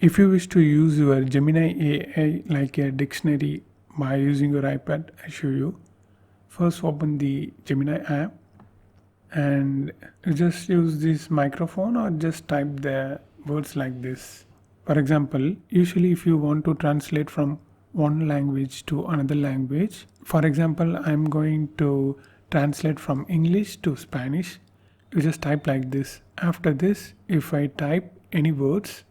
If you wish to use your Gemini AI like a dictionary by using your iPad, I show you. First open the Gemini app and you just use this microphone or just type the words like this. For example, usually if you want to translate from one language to another language, for example, I'm going to translate from English to Spanish. You just type like this. After this, if I type any words,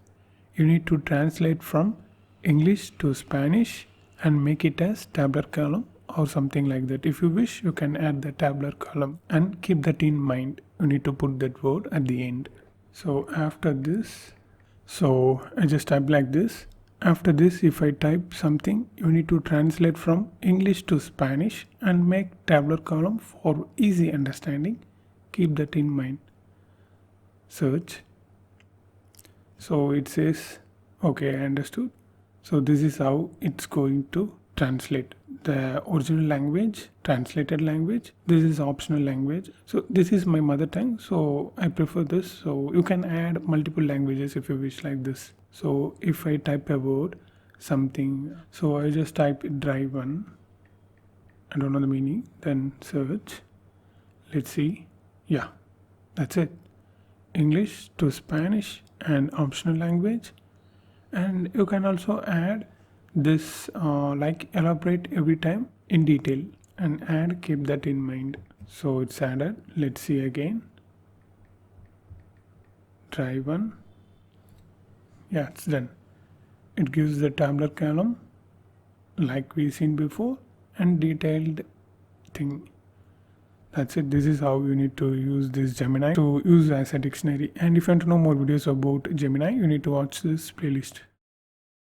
you need to translate from English to Spanish and make it as tabular column or something like that. If you wish, you can add the tabular column and keep that in mind. You need to put that word at the end. So after this, I just type like this. After this, if I type something, you need to translate from English to Spanish and make tabular column for easy understanding. Keep that in mind. Search. So it says, okay, I understood. So this is how it's going to translate the original language, translated language. This is optional language. So this is my mother tongue. So I prefer this. So you can add multiple languages if you wish like this. So if I type a word, something, so I just type dry one. I don't know the meaning. Then search. Let's see. Yeah, that's it. English to Spanish and optional language. And you can also add this like elaborate every time in detail and add, keep that in mind. So it's added. Let's see again. Try one. Yeah, it's done. It gives the tabular column like we seen before and detailed thing. That's it. This is how you need to use this Gemini to use as a dictionary. And if you want to know more videos about Gemini, you need to watch this playlist.